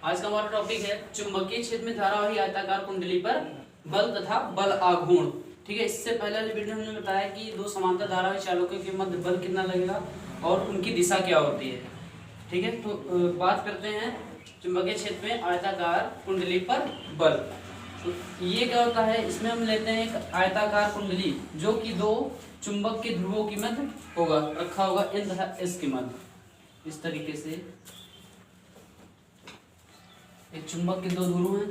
आज का हमारा टॉपिक है चुंबकीय क्षेत्र में धारावाही आयताकार कुंडली पर बल तथा बल आघूर्ण। ठीक है, इससे पहले वाली वीडियो में हमने बताया कि दो समांतर धारावाही चालकों के मध्य बल कितना लगेगा और उनकी दिशा क्या होती है। ठीक है, तो बात करते हैं चुंबकीय क्षेत्र में आयताकार कुंडली पर बल। तो ये क्या होता है, इसमें हम लेते हैं एक आयताकार कुंडली जो कि दो चुंबक के ध्रुवों के मध्य होगा, रखा होगा N तथा S के मध्य। इस तरीके से एक चुंबक के दो ध्रुव हैं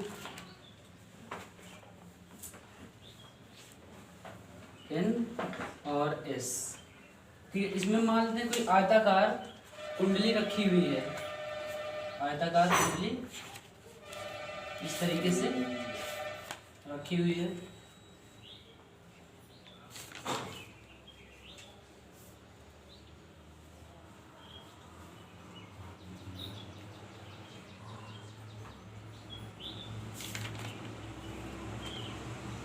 N और S। ठीक है, इसमें मान लेते हैं कोई आयताकार कुंडली रखी हुई है, आयताकार कुंडली इस तरीके से रखी हुई है।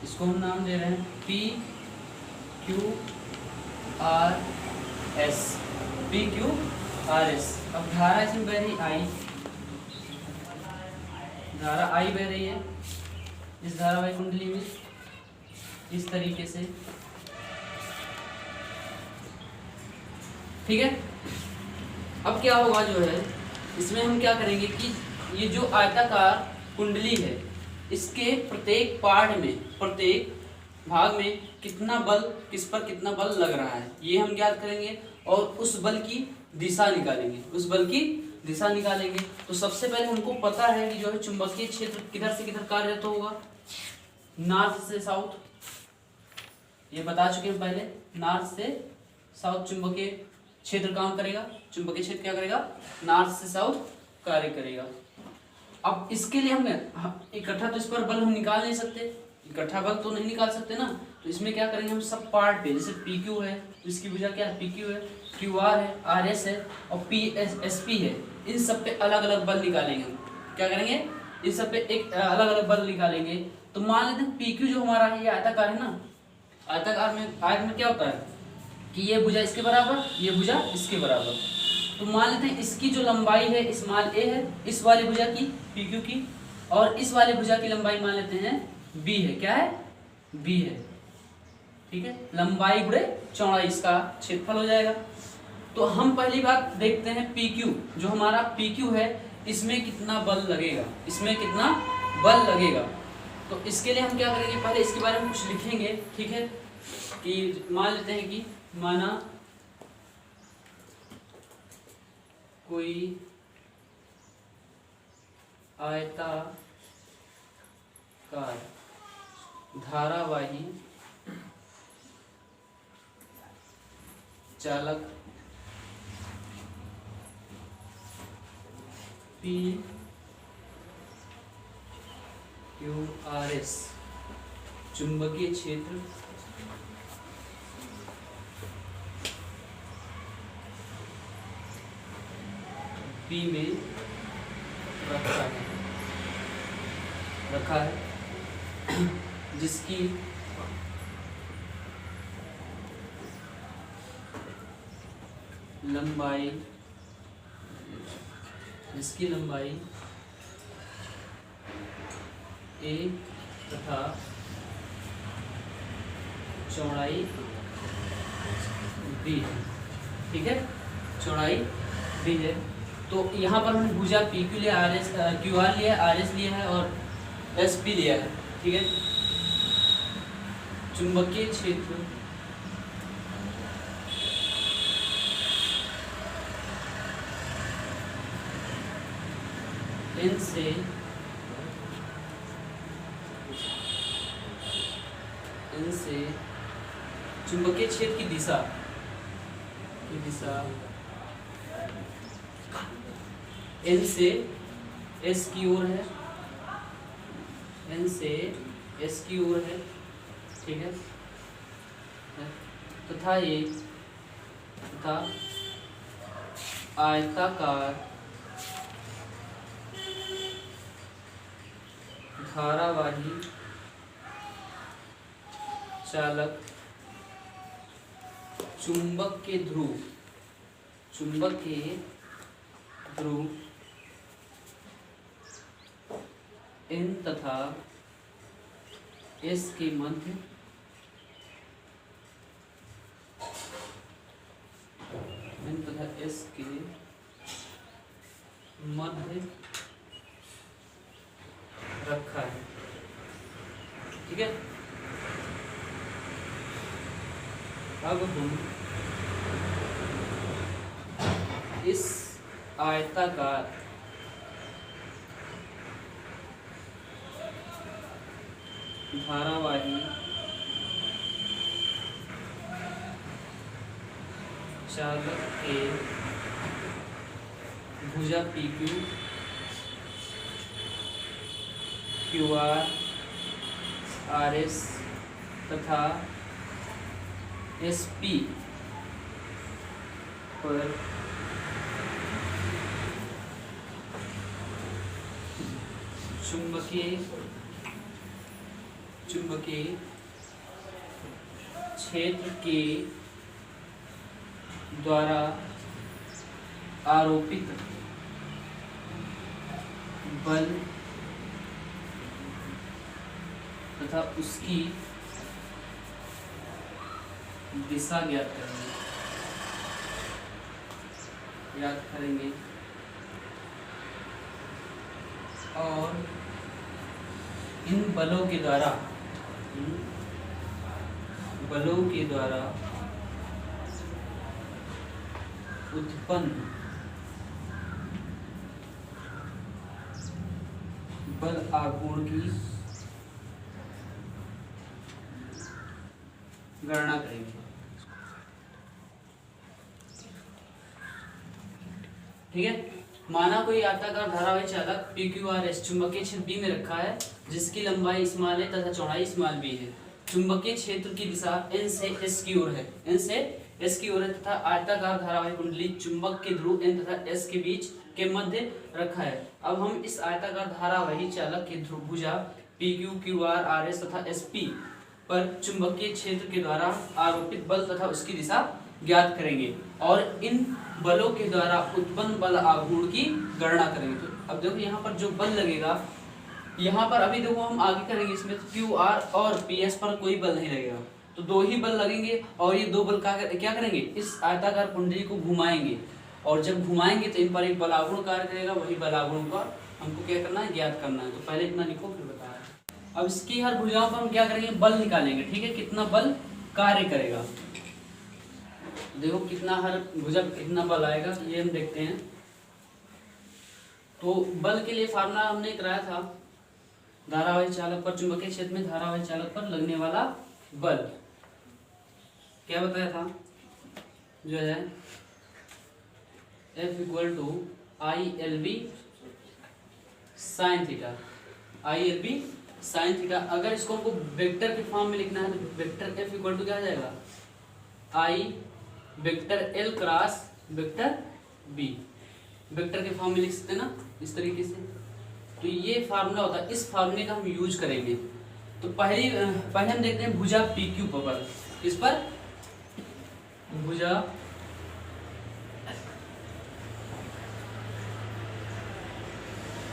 इसको हम नाम दे रहे हैं P Q R S, P Q R S। अब धारा इसमें बह रही I, धारा I बह रही है इस धारावाही कुंडली में इस तरीके से। ठीक है, अब क्या होगा जो है, इसमें हम क्या करेंगे कि ये जो आयताकार कुंडली है इसके प्रत्येक पार्ट में, प्रत्येक भाग में कितना बल, किस पर कितना बल लग रहा है ये हम ज्ञात करेंगे और उस बल की दिशा निकालेंगे, उस बल की दिशा निकालेंगे। तो सबसे पहले हमको पता है कि जो है चुंबकीय क्षेत्र किधर से किधर कार्यरत होगा, नॉर्थ से साउथ, ये बता चुके हैं पहले। नॉर्थ से साउथ चुंबकीय क्षेत्र काम करेगा, चुंबकीय क्षेत्र क्या करेगा, नॉर्थ से साउथ कार्य करेगा। अब इसके लिए हम इकट्ठा तो इस पर बल हम निकाल नहीं सकते, इकट्ठा बल तो नहीं निकाल सकते ना, तो इसमें क्या करेंगे हम सब पार्ट पे, जैसे PQ है तो इसकी भुजा क्या है, PQ है, QR है, RS है और SP है, इन सब पे अलग अलग बल निकालेंगे हम। क्या करेंगे, इन सब पे एक अलग अलग बल निकालेंगे। तो मान लेते हैं PQ जो हमारा है ये आयताकार है ना, आयताकार में आयत में क्या होता है कि ये भुजा इसके बराबर, ये भुजा इसके बराबर। तो मान लेते हैं इसकी जो लंबाई है स्मॉल a है, इस वाली भुजा की PQ की, और इस वाली भुजा की लंबाई मान लेते हैं b है। क्या है, b है। ठीक है, लंबाई गुणे चौड़ाई इसका क्षेत्रफल हो जाएगा। तो हम पहली बात देखते हैं PQ, जो हमारा PQ है इसमें कितना बल लगेगा, इसमें कितना बल लगेगा। तो इसके लिए हम क्या करेंगे, पहले इसके बारे में कुछ लिखेंगे। ठीक है, कि मान लेते हैं कि माना कोई आयताकार धारावाही चालक P Q R S चुंबकीय क्षेत्र P में रखा है, जिसकी लंबाई a तथा चौड़ाई b है। ठीक है, चौड़ाई b है। तो यहाँ पर हमने भुजा PQ लिया, QR लिया, RS लिया है और SP लिया है। ठीक है, चुंबकीय क्षेत्र N से चुंबकीय क्षेत्र की दिशा N से S की ओर है, N से S की ओर है। ठीक है, तथा आयताकार धारावाही चालक चुंबक के ध्रुव एन तथा एस के मध्य एन तथा एस के मध्य रखा है। ठीक है, अब हम इस आयताकार धारावाही चालक के भुजा PQ, QR, RS तथा SP पर चुंबकीय क्षेत्र के द्वारा आरोपित बल तथा उसकी दिशा ज्ञात करेंगे और इन बलों के द्वारा उत्पन्न बल आघूर्ण की गणना करेंगे। ठीक है, माना कोई आयताकार धारावाही चालक PQRS चुंबकीय क्षेत्र B में रखा है, जिसकी लंबाई स्मॉल है तथा चौड़ाई स्मॉल b है। चुंबकीय क्षेत्र की दिशा n से s की ओर है, तथा आयताकार धारावाही कुंडली चुंबक के ध्रुव n तथा s के बीच के मध्य रखा है। अब हम इस आयताकार धारावाही चालक के ध्रुव भुजा PQ, QR, RS तथा SP पर चुंबकीय क्षेत्र के द्वारा आरोपित बल तथा उसकी दिशा ज्ञात करेंगे और इन बलों के द्वारा उत्पन्न बल आघूर्ण की गणना करेंगे। तो अब देखो यहाँ पर जो बल लगेगा, यहाँ पर अभी देखो हम आगे करेंगे, इसमें QR और PS पर कोई बल नहीं लगेगा, तो दो ही बल लगेंगे और ये दो बल क्या करेंगे, इस आयताकार कुंडली को घुमाएंगे और जब घुमाएंगे तो इन पर एक बल आघूर्ण कार्य करेगा। वही बल आघूर्ण का हमको क्या करना है, ज्ञात करना है। तो पहले इतना लिखो फिर बताया। अब इसकी हर भुजाओं पर हम क्या करेंगे, बल निकालेंगे। ठीक है, कितना बल कार्य करेगा, देखो कितना हर भुजा कितना बल आएगा ये हम देखते हैं। तो बल के लिए फार्मूला हमने कराया था, धारावाही चालक पर चुंबकीय क्षेत्र में धारावाही चालक पर लगने वाला बल क्या बताया था, जो है F = ILB sin theta, ILB sin theta. अगर इसको हमको वेक्टर के फॉर्म में लिखना है तो वेक्टर F = क्या आ जाएगा, I vector L cross vector B, vector के फॉर्म में लिख सकते हैं ना इस तरीके से। तो ये फार्मूला होता है, इस फार्मूले का हम यूज करेंगे। तो पहले हम देखते हैं भुजा PQ पर, इस पर भुजा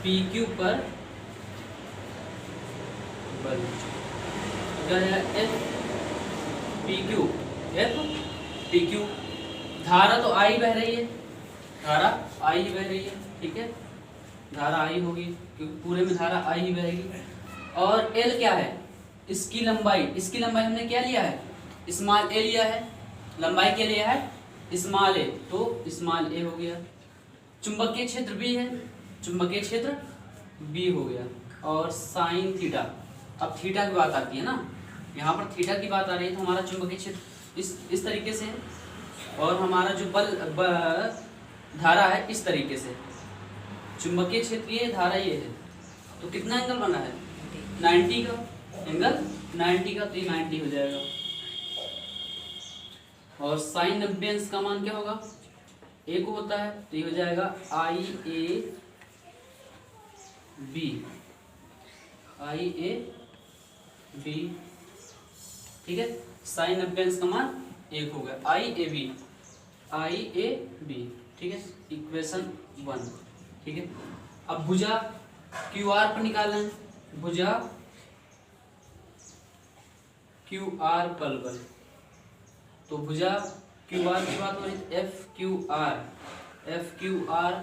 PQ पर बल F PQ। धारा तो I बह रही है, धारा I बह रही है। ठीक है, धारा I होगी क्योंकि पूरे में धारा I ही बहेगी। और L क्या है, इसकी लंबाई हमने क्या लिया है, स्मॉल a लिया है, लंबाई क्या लिया है स्मॉल a, तो स्मॉल a हो गया। चुंबकीय क्षेत्र B है, चुंबकीय क्षेत्र B हो गया। और साइन थीटा, अब थीटा की बात आती है ना, यहाँ पर थीटा की बात आ रही है, तो हमारा चुंबकीय क्षेत्र इस तरीके से है और हमारा जो धारा है इस तरीके से। चुंबकीय क्षेत्र ये, धारा ये है, तो कितना एंगल बना है 90 का, एंगल 90 का, तो ये 90 हो जाएगा। और साइन 90 अंश का मान क्या होगा, a को होता है, तो ये हो जाएगा IAB, ठीक है। साइन 90 अंश का मान 1 हो गया, IAB, ठीक है, इक्वेशन 1। ठीक है, अब भुजा QR पर निकालना है, भुजा क्यू आर पर बल। तो भुजा क्यू आर की बात हो रही है, एफ क्यू आर,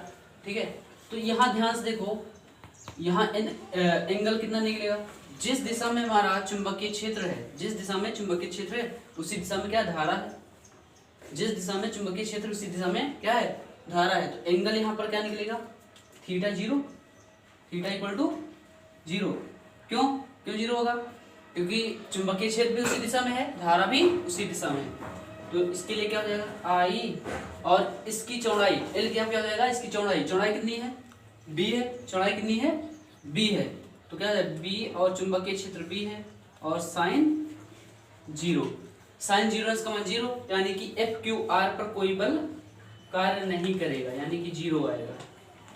ठीक है। तो यहाँ ध्यान से देखो, यहाँ एंगल कितना निकलेगा, जिस दिशा में हमारा चुंबकीय क्षेत्र है, जिस दिशा में चुंबकीय क्षेत्र है उसी दिशा में क्या धारा है, जिस दिशा में चुंबकीय क्षेत्र उसी दिशा में क्या है, धारा है। तो एंगल यहाँ पर क्या निकलेगा, theta zero, theta equal to zero. क्यों जीरो होगा, क्योंकि चुंबकीय क्षेत्र भी उसी दिशा में है, धारा भी उसी दिशा में है। तो इसके लिए क्या हो जाएगा, आई, और इसकी चौड़ाई एल क्या हो जाएगा, इसकी चौड़ाई कितनी है, बी है, चौड़ाई कितनी है, बी है। तो क्या है, बी और चुंबकीय क्षेत्र बी है, और साइन जीरो, साइन जीरो इसका मान जीरो, यानी कि एफ क्यू आर पर कोई बल कार्य नहीं करेगा, यानी कि जीरो आएगा।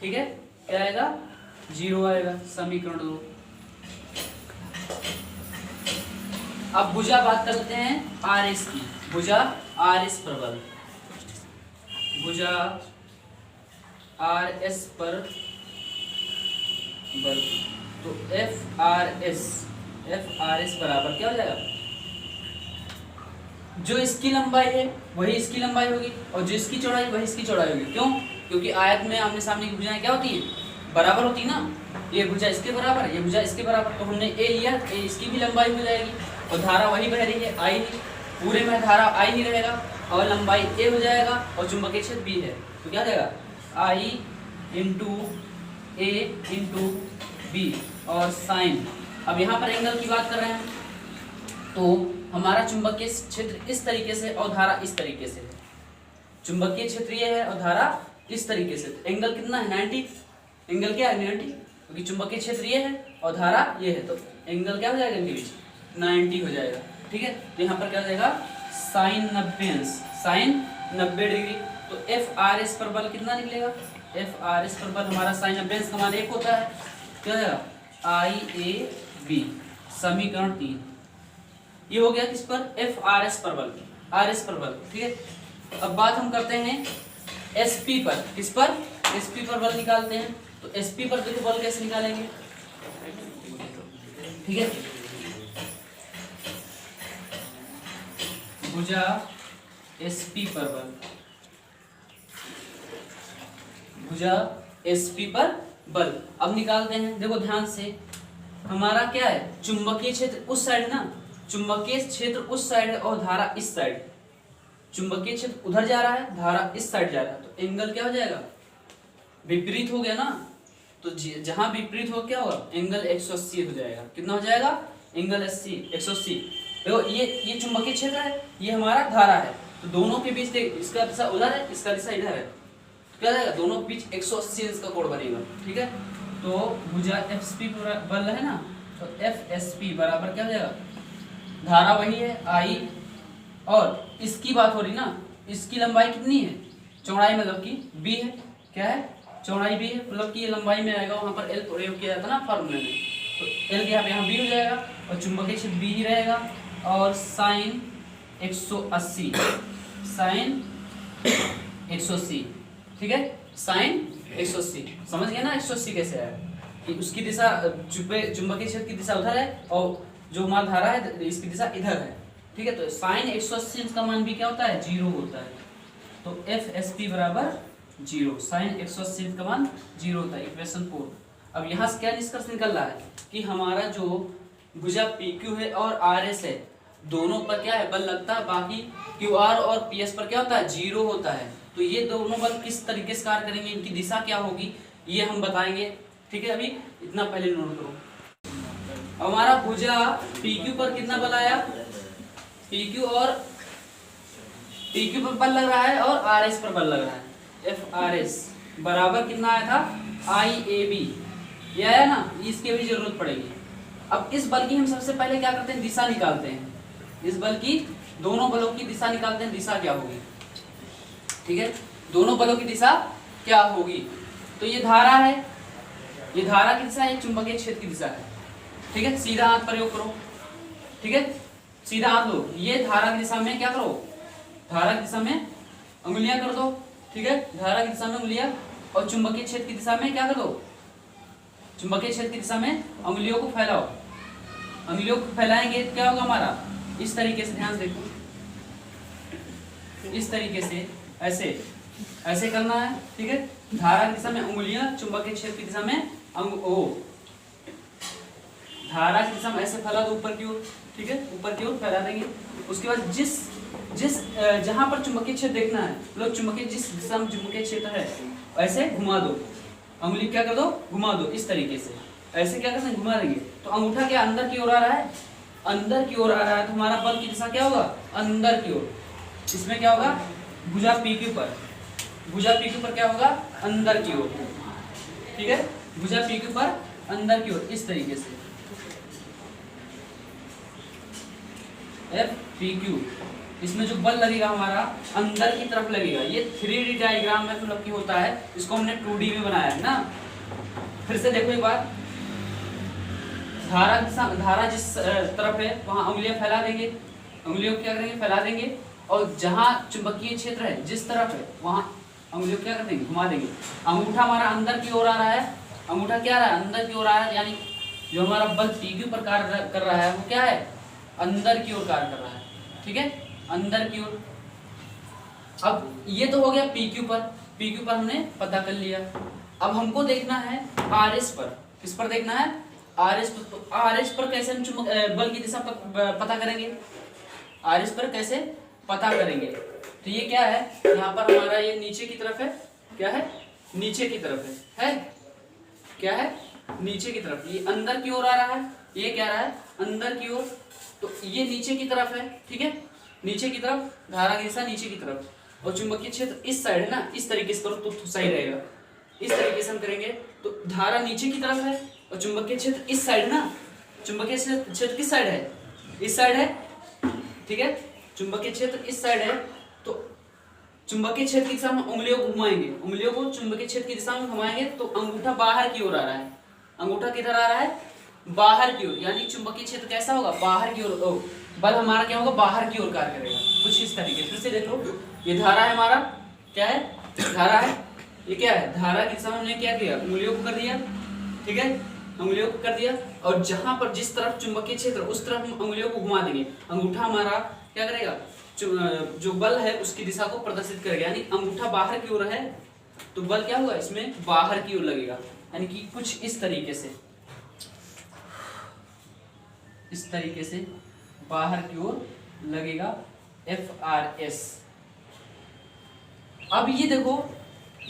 ठीक है, क्या आएगा, जीरो आएगा। समीकरण 2। अब भुजा बात करते हैं आर एस की, भुजा आर एस पर बल, भुजा आर एस पर बल। तो एफ आर एस बराबर क्या हो जाएगा, जो इसकी लंबाई है वही इसकी लंबाई होगी, और जो इसकी चौड़ाई वही इसकी चौड़ाई होगी। क्यों, क्योंकि आयत में आमने सामने की भुजाएं क्या होती हैं, बराबर होती ना। ये भुजा इसके बराबर, ये भुजा इसके बराबर, तो हमने ए लिया, ए इसकी भी लंबाई हो जाएगी, और धारा वही बह रही है, आई ही, पूरे में धारा आई ही रहेगा, और लंबाई ए हो जाएगा, और चुंबकीय क्षेत्र बी है। तो क्या जाएगा, आई इंटू ए इंटू बी, और साइन। अब यहाँ पर एंगल की बात कर रहे हैं, तो हमारा चुंबकीय क्षेत्र इस तरीके से और धारा इस तरीके से है। चुंबकीय क्षेत्र ये है और धारा इस तरीके से, तो एंगल कितना है, 90। एंगल क्या है, 90, क्योंकि चुंबकीय क्षेत्र ये है और धारा ये है, तो एंगल क्या हो जाएगा इनके बीच, 90 हो जाएगा। ठीक है, तो यहाँ पर क्या हो जाएगा, साइन 90 अंश, साइन 90 डिग्री। तो एफ आर एस पर बल कितना निकलेगा, एफ आर एस पर बल हमारा साइन 90 अंश का मान 1 होता है, क्या हो जाएगा, आई ए बी। समीकरण 3 ये हो गया किस पर, एफ आर एस पर बल, आर एस पर बल। ठीक है, अब बात हम करते हैं एस पी पर, किस पर, एस पी पर बल निकालते हैं। तो एस पी पर देखो बल कैसे निकालेंगे, ठीक है, भुजा एस पी पर बल, भुजा एस पी पर बल। अब निकालते हैं, देखो ध्यान से, हमारा क्या है, चुंबकीय क्षेत्र उस साइड ना, चुंबकीय क्षेत्र उस साइड है और धारा इस साइड। चुंबकीय क्षेत्र उधर जा रहा है, धारा इस साइड जा रहा है, तो एंगल क्या हो जाएगा, विपरीत हो गया ना। तो जहां विपरीत हो क्या होगा, एंगल 180 हो जाएगा। कितना हो जाएगा, एंगल 180। देखो ये चुंबकीय क्षेत्र है, ये हमारा धारा है, तो दोनों के बीच इसका दिशा उधर है, इसका दिशा इधर है, तो क्या जाएगा, दोनों के बीच 180 अंश का कोण बनेगा। ठीक है, तो भुजा एफ पी बल है ना, तो एफ एस पी बराबर क्या हो जाएगा, धारा वही है आई, और इसकी बात हो रही ना, इसकी लंबाई कितनी है, चौड़ाई मतलब की बी है, क्या है, चौड़ाई बी है, मतलब कि ये लंबाई में आएगा, वहां पर एल प्रयोग किया जाता है ना फार्मूले में, तो एल के यहाँ बी हो जाएगा, और चुंबकीय क्षेत्र बी ही रहेगा, और साइन 180, साइन 180। ठीक है, साइन 180, समझ गए ना 180 कैसे आया, कि उसकी दिशा चुंबकीय क्षेत्र की दिशा उधर है, और जो हमारा धारा है इसकी दिशा इधर है। ठीक है, तो साइन 180 का मान भी क्या होता है, 0 होता है। तो एफ एस पी बराबर 0, साइन 180 का मान 0 होता है, इक्वेशन 4। अब यहाँ से क्या निष्कर्ष निकल रहा है कि हमारा जो भुजा पी क्यू है और आर एस है, दोनों पर क्या है, बल लगता है, बाकी क्यू आर और पी एस पर क्या होता है, 0 होता है। तो ये दोनों बल किस तरीके से कार्य करेंगे, इनकी दिशा क्या होगी, ये हम बताएंगे। ठीक है, अभी इतना पहले नोट करो। हमारा भुजा पी क्यू पर कितना बल आया, पी क्यू पर बल लग रहा है, और आर एस पर बल लग रहा है, एफ आर एस बराबर कितना आया था, आई ए बी, ये आया ना, इसकी भी जरूरत पड़ेगी। अब इस बल की हम सबसे पहले क्या करते हैं, दिशा निकालते हैं, इस बल की, दोनों बलों की दिशा निकालते हैं, दिशा क्या होगी। ठीक है, दोनों बलों की दिशा क्या होगी, तो ये धारा है, ये धारा की दिशा है, चुंबकीय क्षेत्र की दिशा है। ठीक है, सीधा हाथ प्रयोग करो। ठीक है, सीधा हाथ लो, ये धारा की दिशा में क्या करो, धारा की दिशा में उंगलियां कर दो। ठीक है, धारा की दिशा में उंगलियां, और चुंबकीय क्षेत्र की दिशा में क्या कर दो, चुंबकीय क्षेत्र की दिशा में उंगलियों को फैलाओ। उंगलियों को फैलाएंगे तो क्या होगा हमारा, इस तरीके से, ध्यान से देखो, इस तरीके से ऐसे ऐसे करना है, ठीक है। धारा की दिशा में उंगलियां, चुंबकीय क्षेत्र की दिशा में धारा की दिशा में ऐसे फैला दो ऊपर की ओर, ठीक है, ऊपर की ओर फैला देंगे। उसके बाद जिस जहां पर चुंबकीय क्षेत्र देखना है, मतलब चुंबकीय जिस दिशा में चुंबकीय क्षेत्र है ऐसे घुमा दो, उंगली क्या कर दो, घुमा दो इस तरीके से, ऐसे क्या करते हैं, घुमा देंगे। तो अंगूठा क्या अंदर की ओर आ रहा है, अंदर की ओर आ रहा है, तो हमारा बल की दिशा क्या होगा, अंदर की ओर। इसमें क्या होगा, भुजा PQ पर, भुजा PQ पर क्या होगा, अंदर की ओर, ठीक है, भुजा PQ पर अंदर की ओर, इस तरीके से FPQ। इसमें जो बल लगेगा हमारा अंदर की तरफ लगेगा। ये 3D डायग्राम में मतलब की होता है, इसको हमने 2D में बनाया है ना। फिर से देखो एक बार, धारा जिस तरफ है वहां उंगलियां फैला देंगे, उंगलियों को क्या करेंगे, फैला देंगे, और जहां चुंबकीय क्षेत्र है जिस तरफ है वहां उंगलियों को क्या कर देंगे, घुमा देंगे। अंगूठा हमारा अंदर की ओर आ रहा है, अंगूठा क्या आ रहा है, अंदर की ओर आ रहा है, यानी जो हमारा बल PQ पर कार्य कर रहा है वो क्या है, अंदर की ओर कार्य कर रहा है, ठीक है, अंदर की ओर। अब ये तो हो गया PQ पर हमने पता कर लिया। अब हमको देखना है RS पर। किस पर देखना है, RS पर। तो RS पर कैसे हम बल की दिशा पता करेंगे, RS पर कैसे पता करेंगे। तो ये क्या है, यहाँ पर हमारा ये नीचे की तरफ है, क्या है, नीचे की तरफ है क्या है, नीचे की तरफ। ये अंदर की ओर आ रहा है, ये क्या रहा है, अंदर की ओर। तो ये नीचे की तरफ है, ठीक है, नीचे की तरफ, धारा की दिशा नीचे की तरफ, और चुंबकीय क्षेत्र इस साइड है ना, इस तरीके से करो तो सही रहेगा। इस तरीके से हम करेंगे तो धारा नीचे की तरफ है और चुंबकीय क्षेत्र इस साइड ना, चुंबकीय क्षेत्र किस साइड है, इस साइड है, ठीक है, चुंबकीय क्षेत्र इस साइड है। तो चुंबकीय क्षेत्र की दिशा में उंगलियों को घुमाएंगे, उंगलियों को चुंबकीय क्षेत्र की दिशा में घुमाएंगे तो अंगूठा बाहर की ओर आ रहा है, अंगूठा किधर आ रहा है, बाहर की ओर, यानी चुंबकीय क्षेत्र कैसा होगा, बाहर की ओर। बल हमारा क्या होगा, बाहर की ओर कार्य करेगा, कुछ इस तरीके से। फिर से देखो, ये धारा है हमारा, क्या है, धारा है, ये क्या है, धारा की दिशा में हमने क्या किया, उंगलियों को कर दिया, ठीक है, उंगलियों को कर दिया, और जहां पर जिस तरफ चुंबकीय क्षेत्र उस तरफ हम उंगलियों को घुमा देंगे। अंगूठा हमारा क्या करेगा, जो बल है उसकी दिशा को प्रदर्शित करेगा, यानी अंगूठा बाहर की ओर है तो बल क्या होगा, इसमें बाहर की ओर लगेगा, यानी कि कुछ इस तरीके से, इस तरीके से बाहर की ओर लगेगा FRS। अब ये देखो,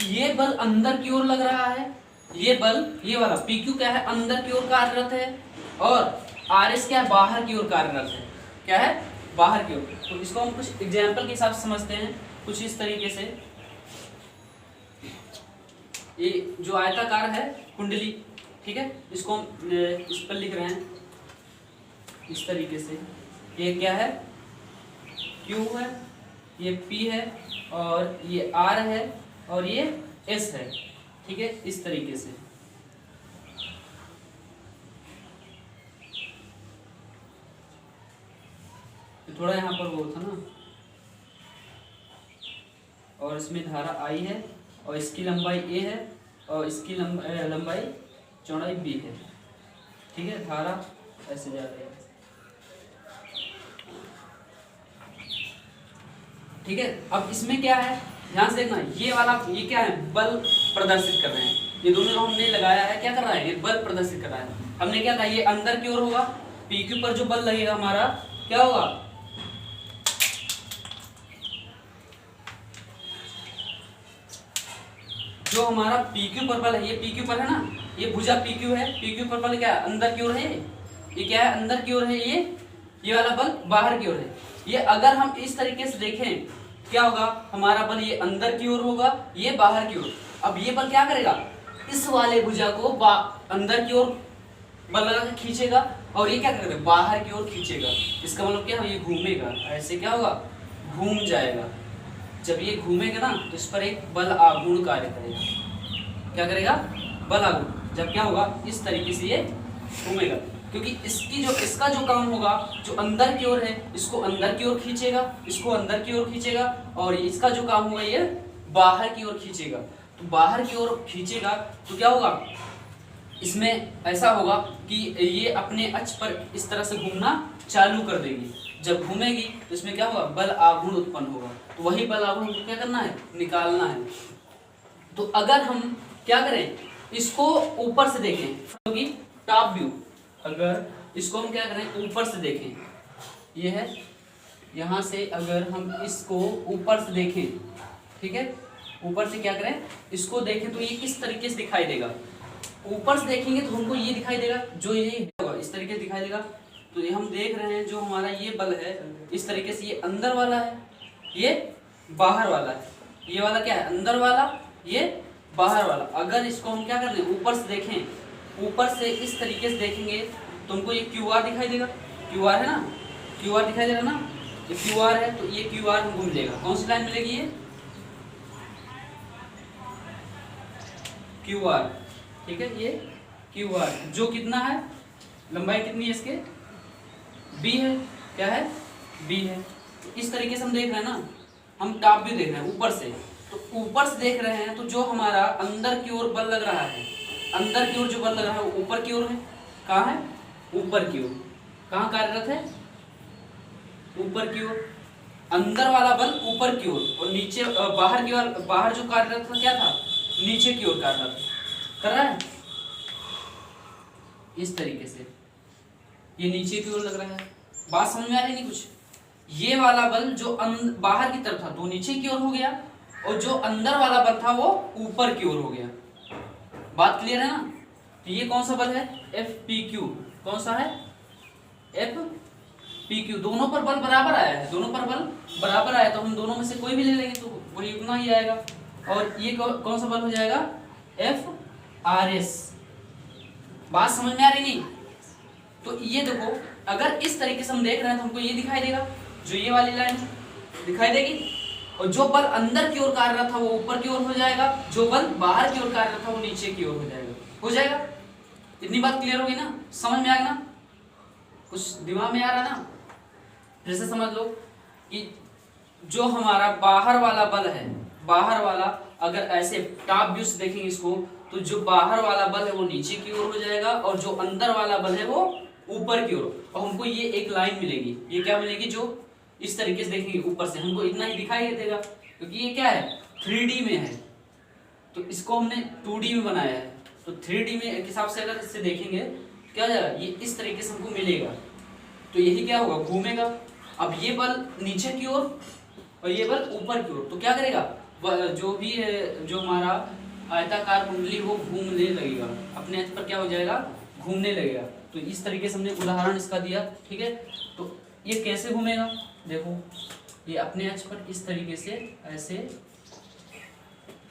ये बल अंदर की ओर लग रहा है, ये बल, ये वाला PQ क्या है, अंदर की ओर कार्यरत है, और RS क्या है, बाहर की ओर कार्यरत है, क्या है, बाहर की ओर। तो इसको हम कुछ एग्जाम्पल के हिसाब से समझते हैं, कुछ इस तरीके से। ये जो आयताकार है कुंडली, ठीक है, इसको हम इस पर लिख रहे हैं इस तरीके से। ये क्या है, Q है, ये P है, और ये R है, और ये S है, ठीक है, इस तरीके से। तो थोड़ा यहाँ पर वो था ना, और इसमें धारा I है, और इसकी लंबाई A है, और इसकी लंबाई चौड़ाई B है, ठीक है, धारा ऐसे जा रही है, ठीक है। अब इसमें क्या है, ध्यान से देखना, ये वाला, ये क्या है, बल प्रदर्शित कर रहे हैं, ये दोनों जो हमने लगाया है क्या कर रहा है, ये बल प्रदर्शित कर रहा है। हमने क्या कहा, ये अंदर की ओर होगा, PQ पर जो बल लगेगा हमारा क्या होगा, जो हमारा PQ पर बल है, ये PQ पर है ना, ये भुजा PQ है, PQ पर बल क्या है, अंदर की ओर है, ये क्या है, अंदर की ओर है, ये वाला बल बाहर की ओर है। ये अगर हम इस तरीके से देखें क्या होगा, हमारा बल ये अंदर की ओर होगा, ये बाहर की ओर। अब ये बल क्या करेगा, इस वाले भुजा को अंदर की ओर बल लगा के खींचेगा, और ये क्या करेगा, बाहर की ओर खींचेगा। इसका मतलब क्या है, ये घूमेगा, ऐसे क्या होगा, घूम जाएगा। जब ये घूमेगा ना तो इस पर एक बल आघूर्ण कार्य करेगा, क्या करेगा, बल आघूर्ण। जब क्या होगा, इस तरीके से ये घूमेगा, क्योंकि इसका जो काम होगा, जो अंदर की ओर है इसको अंदर की ओर खींचेगा, इसको अंदर की ओर खींचेगा, और इसका जो काम होगा ये बाहर की ओर खींचेगा। तो बाहर की ओर खींचेगा तो क्या होगा, इसमें ऐसा होगा कि ये अपने अक्ष पर इस तरह से घूमना चालू कर देगी। जब घूमेगी तो इसमें क्या होगा, बल आघूर्ण उत्पन्न होगा। तो वही बल आघूर्ण को क्या करना है, निकालना है। तो अगर हम क्या करें, इसको ऊपर से देखें, क्योंकि टॉप व्यू, अगर इसको हम क्या करें ऊपर से देखें, ये है यहाँ से अगर हम इसको ऊपर से देखें, ठीक है, ऊपर से क्या करें इसको देखें तो ये किस तरीके से दिखाई देगा। ऊपर से देखेंगे तो हमको ये दिखाई देगा, जो ये होगा इस तरीके से दिखाई देगा। तो ये हम देख रहे हैं जो हमारा ये बल है इस तरीके से, ये अंदर वाला है, ये बाहर वाला है। ये वाला क्या है, अंदर वाला, ये बाहर वाला। अगर इसको हम क्या कर दें ऊपर से देखें, ऊपर से इस तरीके से देखेंगे तो हमको ये QR दिखाई देगा। QR है ना, QR दिखाई दे रहा ना, ये QR है। तो ये QR हमको मिलेगा, कौन सी लाइन मिलेगी, ये QR, ठीक है, ये QR जो कितना है, लंबाई कितनी है इसके, B है, क्या है, B है। तो इस तरीके से हम देख रहे हैं ना, हम टॉप व्यू देख रहे हैं ऊपर से। तो ऊपर से देख रहे हैं तो जो हमारा अंदर की ओर बल लग रहा है, अंदर की ओर जो बल लग रहा है वो ऊपर की ओर है। कहाँ है, ऊपर की ओर। कहाँ कार्यरत है, ऊपर की ओर। अंदर वाला बल ऊपर की ओर और नीचे बाहर की ओर, बाहर जो कार्यरत था क्या था, नीचे की ओर कार्यरत कर रहा है। इस तरीके से ये नीचे की ओर लग रहा है। बात समझ में आ रही नहीं कुछ। ये वाला बल जो बाहर की तरफ था तो नीचे की ओर हो गया, और जो अंदर वाला बल था वो ऊपर की ओर हो गया। बात क्लियर है ना। तो ये कौन सा बल है, FPQ। कौन सा है, FPQ। दोनों पर बल बराबर आया है, दोनों पर बल बराबर आया, तो हम दोनों में से कोई भी ले लेंगे तो वही उतना ही आएगा। और ये कौन सा बल हो जाएगा, FRS। बात समझ में आ रही नहीं। तो ये देखो, अगर इस तरीके से हम देख रहे हैं तो हमको ये दिखाई देगा, जो ये वाली लाइन दिखाई देगी, और जो बल अंदर की ओर कार्यरत था वो ऊपर की ओर हो जाएगा, जो बल बाहर की ओर कार्यरत था वो नीचे की ओर हो जाएगा। हो जाएगा, इतनी बात क्लियर होगी ना, समझ में आ गया ना, कुछ दिमाग में आ रहा ना। फिर से समझ लो कि जो हमारा बाहर वाला बल है, बाहर वाला अगर ऐसे टॉप व्यू से देखेंगे इसको, तो जो बाहर वाला बल है वो नीचे की ओर हो जाएगा, और जो अंदर वाला बल है वो ऊपर की ओर। और हमको ये एक लाइन मिलेगी, ये क्या मिलेगी, जो इस तरीके से देखेंगे ऊपर से हमको इतना ही दिखाई देगा, क्योंकि ये क्या है 3D में है। तो इसको हमने 2D में बनाया है। तो 3D में एक हिसाब से अगर इससे देखेंगे क्या हो जाएगा, ये इस तरीके से हमको मिलेगा। तो यही क्या होगा, घूमेगा। अब ये बल नीचे की ओर और ये बल ऊपर की ओर, तो क्या करेगा, जो भी जो हमारा आयताकार कुंडली वो घूमने लगेगा, अपने अक्ष पर क्या हो जाएगा, घूमने लगेगा। तो इस तरीके से हमने उदाहरण इसका दिया, ठीक है। तो ये कैसे घूमेगा, देखो ये अपने अक्ष पर इस तरीके से ऐसे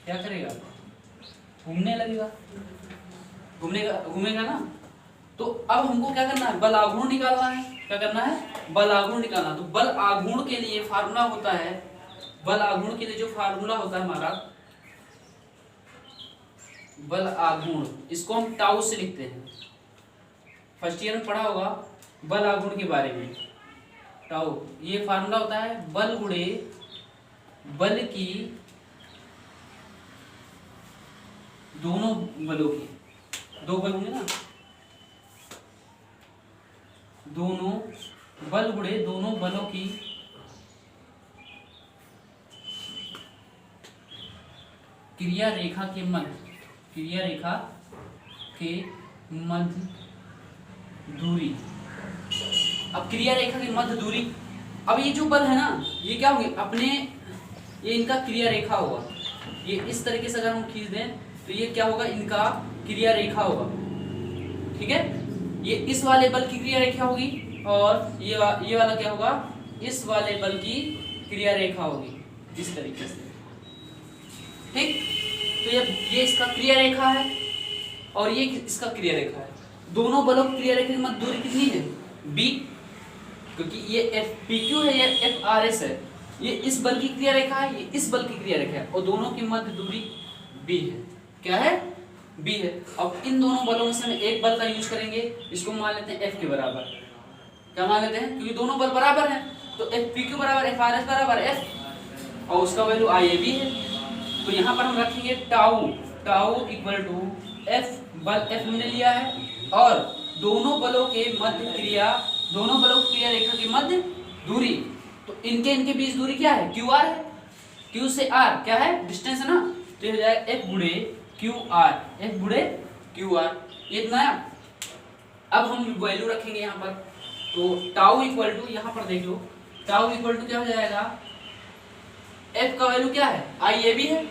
क्या करेगा, घूमने लगेगा, घूमेगा ना। तो अब हमको क्या करना है, बल आघूर्ण निकालना है। क्या करना है, बल आघूर्ण निकालना। तो बल आघूर्ण के लिए फार्मूला होता है, बल आघूर्ण के लिए जो फार्मूला होता है हमारा, बल आघूर्ण, इसको हम टाउ से लिखते हैं। फर्स्ट ईयर में पढ़ा होगा बल आघूर्ण के बारे में, टाउ। ये फार्मूला होता है बल गुणे बल की, दोनों बलों की, दो बल होंगे ना, दोनों बल गुणे दोनों बलों की क्रिया रेखा के मध्य, क्रिया रेखा के मध्य दूरी। अब क्रिया रेखा की मध्य दूरी, अब ये जो बल है ना ये क्या होंगे अपने, ये इनका क्रिया रेखा होगा। ये इस तरीके से अगर हम खींच दें तो ये क्या होगा, इनका क्रिया रेखा होगा, ठीक है। ये इस वाले बल की क्रिया रेखा होगी, और ये वाला क्या होगा, इस वाले बल की क्रिया रेखा होगी, इस तरीके से, ठीक। तो ये इसका क्रिया रेखा है और ये इसका क्रिया रेखा है। दोनों बलों की क्रिया रेखा की मध्य दूरी कितनी है, B, क्योंकि ये FPQ है, ये FRS है। ये इस बल की क्रिया रेखा है, ये इस बल की क्रिया रेखा है, और दोनों की मध्य दूरी B है। क्या है, B है। अब इन दोनों बलों में से हम एक बल का यूज करेंगे, इसको मान लेते हैं F के बराबर। क्या मान लेते हैं, क्योंकि दोनों बल बराबर हैं, तो FPQ बराबर FRS बराबर F, और उसका वैल्यू IAB है। तो यहाँ पर हम रखेंगे tau, tau equal to F बल F हमने लिया है और दोनों बलों की क्रिया रेखा की मध्य दूरी, तो इनके बीच दूरी क्या है, QR है। Q से R क्या है, डिस्टेंस है ना, तो ये हो जाएगा F गुणे QR, F गुणे QR, ये इतना है। अब हम वैल्यू रखेंगे यहाँ पर, तो टाउ इक्वल टू, यहाँ पर देख लो, टाउ इक्वल टू क्या हो जाएगा, F का वैल्यू क्या है, IAB है,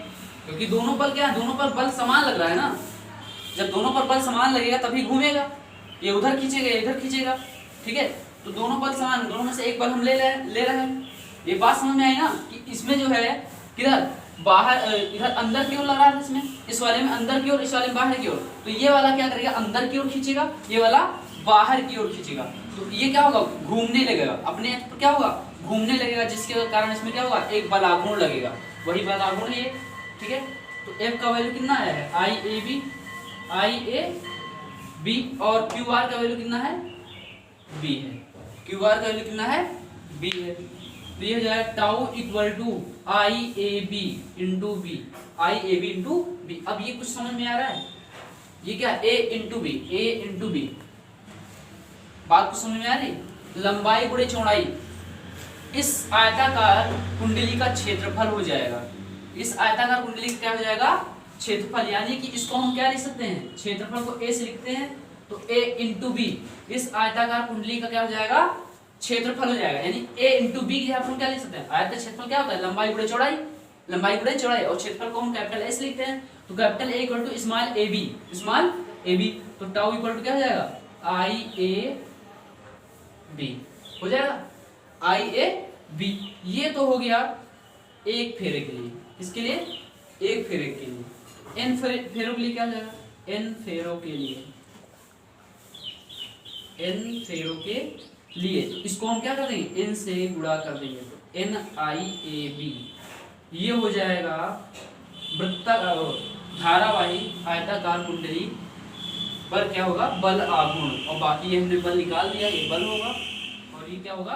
क्योंकि दोनों पर क्या है, दोनों पर बल समान लग रहा है ना। जब दोनों पर बल समान लगेगा तभी घूमेगा, ये उधर खींचेगा ये इधर खींचेगा, ठीक है। तो दोनों बल समान, दोनों में से एक बल हम ले रहे हैं। ये बात समझ में आई ना कि इसमें जो है किधर बाहर, इधर अंदर की ओर लगा है, इसमें इस वाले में अंदर की ओर, इस वाले में बाहर की ओर। तो ये वाला क्या करेगा, अंदर की ओर खींचेगा, ये वाला बाहर की ओर खींचेगा। तो ये क्या होगा, घूमने लगेगा, अपने पर क्या होगा, घूमने लगेगा, जिसके कारण इसमें क्या होगा, एक बलागुण लगेगा, वही बलागुण है ये, ठीक है। तो F का वैल्यू कितना आया है, IAB, और QR का वैल्यू कितना है, B है। QR का वैल्यू कितना है, B है। तो ये हो जाएगा tau equal to IAB into B, IAB into B। अब ये कुछ समझ में आ रहा है, ये क्या A इंटू B, बात कुछ समझ में आ रही। लंबाई गुणे चौड़ाई, इस आयताकार कुंडली का क्षेत्रफल हो जाएगा, इस आयताकार कुंडली का क्या हो जाएगा, क्षेत्रफल। यानी कि इसको हम क्या लिख सकते हैं, क्षेत्रफल को A से लिखते हैं, तो A इंटू B, इस आयताकार कुंडली का क्या हो जाएगा, क्षेत्रफल हो जाएगा। यानी A इंटू B की हम क्या लिख सकते हैं, आयत का क्षेत्रफल क्या होता है, लंबाई गुणे चौड़ाई, और क्षेत्रफल को हम कैपिटल S लिखते हैं। तो capital A equal to small ab, तो टाउ इक्वल टू क्या हो जाएगा, IAB हो जाएगा, IAB। ये तो हो गया एक फेरे के लिए, इसके लिए एक फेरे के लिए। n फेरों के लिए क्या हो जाएगा, n फेरों के लिए इसको हम क्या कर देंगे, n से गुणा कर देंगे, तो NIAB ये हो जाएगा धारावाही आयताकार कुंडली पर क्या होगा, बल आघूर्ण, और बाकी ये हमने बल निकाल दिया, ये बल होगा और ये क्या होगा,